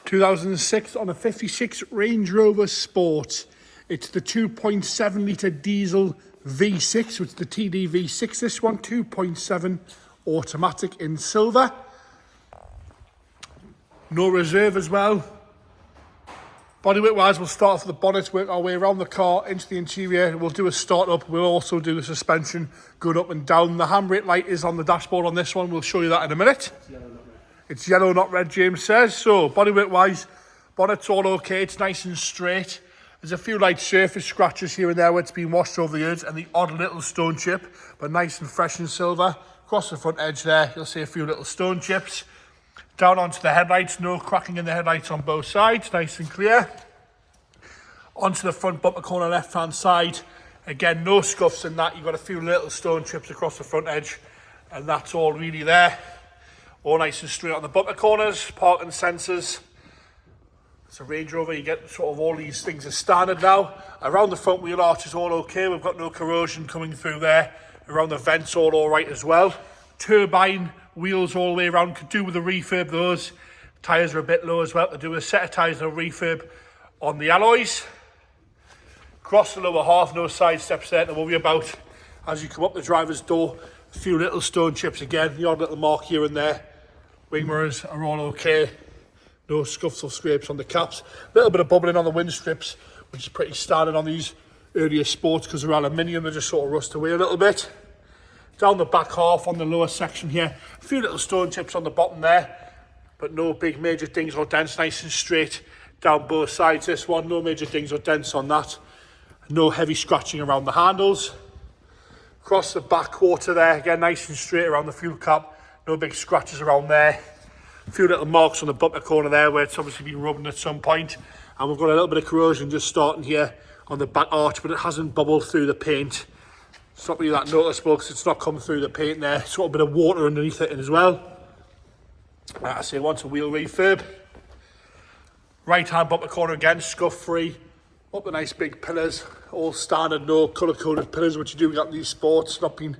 2006 on a 56 Range Rover Sport. It's the 2.7 litre diesel V6, so it's the TDV6, this one, 2.7 automatic in silver. No reserve as well. Bodywork wise, we'll start off with the bonnet, work our way around the car into the interior. We'll do a start up. We'll also do the suspension going up and down. The handbrake light is on the dashboard on this one. We'll show you that in a minute. It's yellow, not red, James says. So bodywork wise, bonnet's all okay. It's nice and straight. There's a few light surface scratches here and there where it's been washed over the years, and the odd little stone chip, but nice and fresh and silver. Across the front edge there, you'll see a few little stone chips. Down onto the headlights, no cracking in the headlights on both sides, nice and clear. Onto the front bumper corner left-hand side, again, no scuffs in that. You've got a few little stone chips across the front edge, and that's all really there. All nice and straight on the bumper corners, parking sensors. It's a Range Rover, you get sort of all these things as standard now. Around the front wheel arch is all okay, we've got no corrosion coming through there. Around the vents all right as well. Turbine wheels all the way around, could do with a refurb those. Tyres are a bit low as well, to do a set of tyres and a refurb on the alloys. Across the lower half, no side steps there to worry about. As you come up the driver's door, a few little stone chips again, the odd little mark here and there. Wing mirrors are all okay. No scuffs or scrapes on the caps. A little bit of bubbling on the wind strips, which is pretty standard on these earlier sports because they're aluminium, they just sort of rust away a little bit. Down the back half on the lower section here, a few little stone chips on the bottom there, but no big major dings or dents, nice and straight down both sides. This one, no major dings or dents on that. No heavy scratching around the handles. Across the back quarter there, again, nice and straight around the fuel cap. No big scratches around there. A few little marks on the bumper corner there where it's obviously been rubbing at some point. And we've got a little bit of corrosion just starting here on the back arch, but it hasn't bubbled through the paint. It's not really that noticeable because it's not come through the paint there. It's got a bit of water underneath it as well. Like I say, once a wheel refurb. Right hand bumper corner again, scuff free. Up the nice big pillars, all standard, no colour coded pillars, which you do get in these sports, not been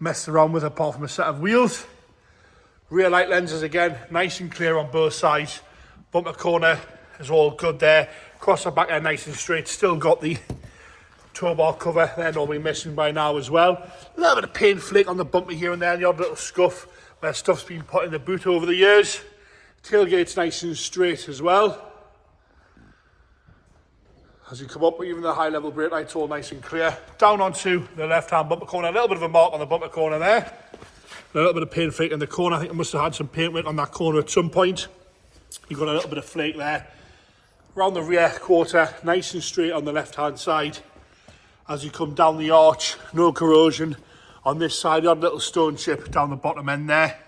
messed around with apart from a set of wheels. Rear light lenses again, nice and clear on both sides. Bumper corner is all good there. Across the back there, nice and straight. Still got the tow bar cover, they're normally missing by now as well. A little bit of paint flake on the bumper here and there, the odd little scuff where stuff's been put in the boot over the years. Tailgate's nice and straight as well. As you come up, even the high level brake lights all nice and clear. Down onto the left hand bumper corner, a little bit of a mark on the bumper corner there. A little bit of paint flake in the corner. I think I must have had some paint work on that corner at some point. You've got a little bit of flake there. Around the rear quarter, nice and straight on the left hand side. As you come down the arch, no corrosion. On this side, the odd little stone chip down the bottom end there.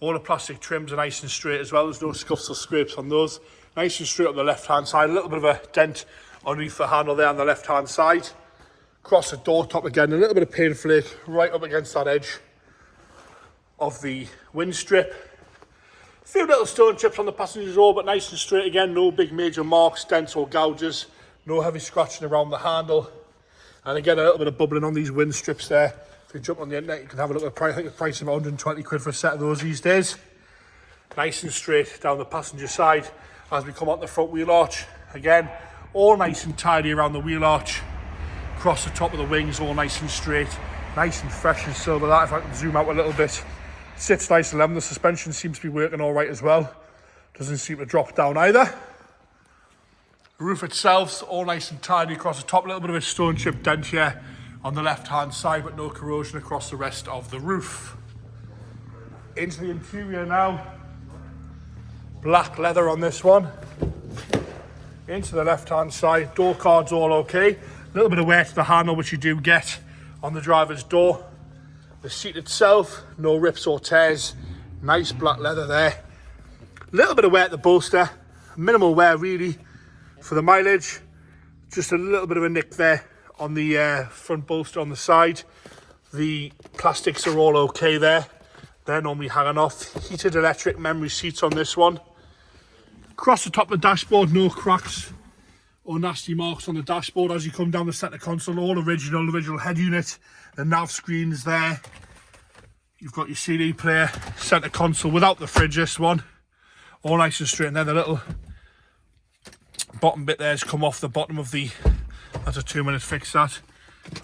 All the plastic trims are nice and straight as well. There's no scuffs or scrapes on those. Nice and straight on the left hand side. A little bit of a dent underneath the handle there on the left hand side. Across the door top again, a little bit of paint flake right up against that edge of the wind strip. A few little stone chips on the passenger door, but nice and straight again. No big major marks, dents or gouges. No heavy scratching around the handle. And again, a little bit of bubbling on these wind strips there. If you jump on the internet, you can have a look at the price. I think the price is about 120 quid for a set of those these days. Nice and straight down the passenger side as we come on the front wheel arch. Again, all nice and tidy around the wheel arch. Across the top of the wings, all nice and straight. Nice and fresh and silver. That, if I can zoom out a little bit, sits nice and level. The suspension seems to be working all right as well. Doesn't seem to drop down either. The roof itself's all nice and tidy across the top. A little bit of a stone chip dent here on the left hand side, but no corrosion across the rest of the roof. Into the interior now. Black leather on this one. Into the left hand side, door cards all okay. A little bit of wear to the handle, which you do get on the driver's door. The seat itself, no rips or tears. Nice black leather there. A little bit of wear at the bolster, minimal wear really for the mileage. Just a little bit of a nick there on the front bolster on the side. The plastics are all okay there. They're normally hanging off. Heated electric memory seats on this one. Across the top of the dashboard, no cracks or nasty marks on the dashboard. As you come down the centre console, all original head unit. The nav screen's there. You've got your CD player, centre console without the fridge, this one. all nice and straight. And then the little bottom bit there has come off the bottom of the, that's a 2-minute fix that.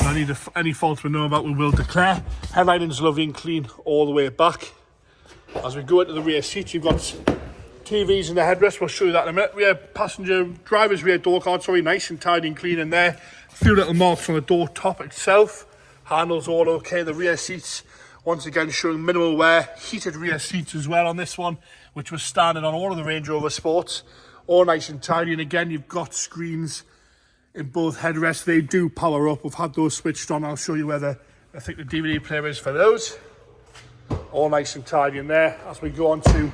And any faults we know about we will declare. Headlining's lovely and clean all the way back. As we go into the rear seats, you've got TVs in the headrest, we'll show you that in a minute. Rear passenger, driver's rear door card, sorry, nice and tidy and clean in there. A few little marks on the door top itself. Handles all okay. The rear seats, once again, showing minimal wear. Heated rear seats as well on this one, which was standard on all of the Range Rover Sports. All nice and tidy. And again, you've got screens in both headrests. They do power up. We've had those switched on. I'll show you where I think the DVD player is for those. All nice and tidy in there. As we go on to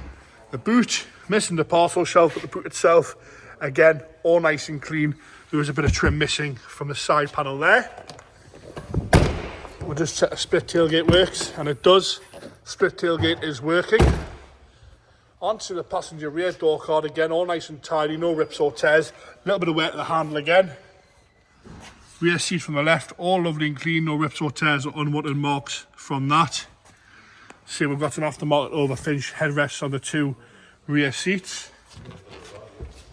the boot, missing the parcel shelf, but the boot itself, again, all nice and clean. There is a bit of trim missing from the side panel there. We'll just check the split tailgate works, and it does. Split tailgate is working. Onto the passenger rear door card again, all nice and tidy, no rips or tears. A little bit of wear to the handle again. Rear seat from the left, all lovely and clean, no rips or tears or unwanted marks from that. See, we've got an aftermarket overfinish headrest on the 2 rear seats.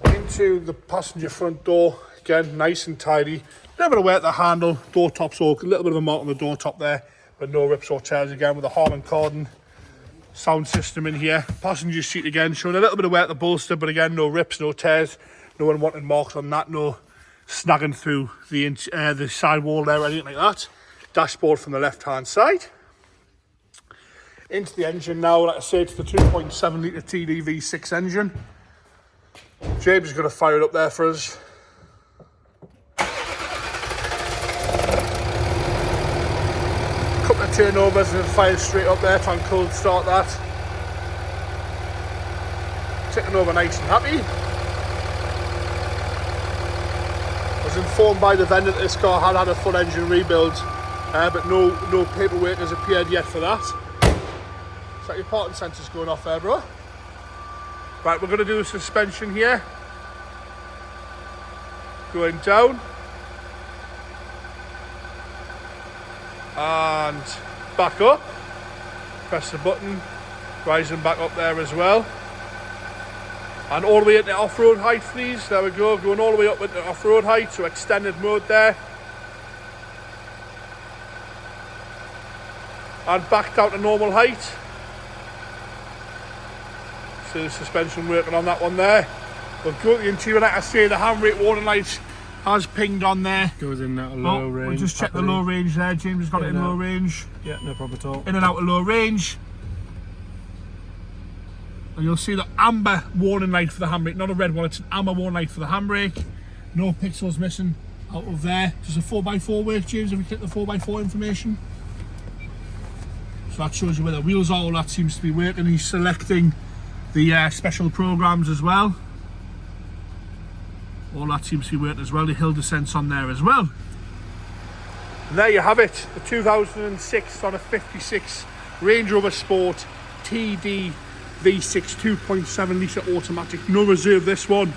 Into the passenger front door, again, nice and tidy. A little bit of wear at the handle, door top's all, a little bit of a mark on the door top there, but no rips or tears again, with a Harman Kardon sound system in here. Passenger seat again, showing a little bit of wear at the bolster, but again, no rips, no tears, no unwanted marks on that, no snagging through the side wall there or anything like that. Dashboard from the left-hand side. Into the engine now, like I say, it's the 2.7 litre TDV6 engine. James is going to fire it up there for us. Couple of turnovers and it fires straight up there, try and cold start that. Ticking over nice and happy. I was informed by the vendor that this car had a full engine rebuild, but no paperwork has appeared yet for that. Is that your parking sensors going off there, bro? Right, we're going to do the suspension here. Going down. And back up. Press the button. Rising back up there as well. And all the way into off-road height, please. There we go. Going all the way up into off-road height, so extended mode there. And back down to normal height. See the suspension working on that one there. We'll go to the interior, like I say, the handbrake warning light has pinged on there. Goes in at a low range. We'll just check the low range there. James has got it in low range. Yeah, no problem at all. In and out of low range. And you'll see the amber warning light for the handbrake, not a red one, it's an amber warning light for the handbrake. No pixels missing out of there. Does a 4x4 work, James, if we click the 4x4 information? So that shows you where the wheels are, all that seems to be working. He's selecting the special programs as well. All that seems to be working as well. The hill descent's on there as well. And there you have it, the 2006 on a 56 Range Rover Sport TDV6 2.7 litre automatic. No reserve this one.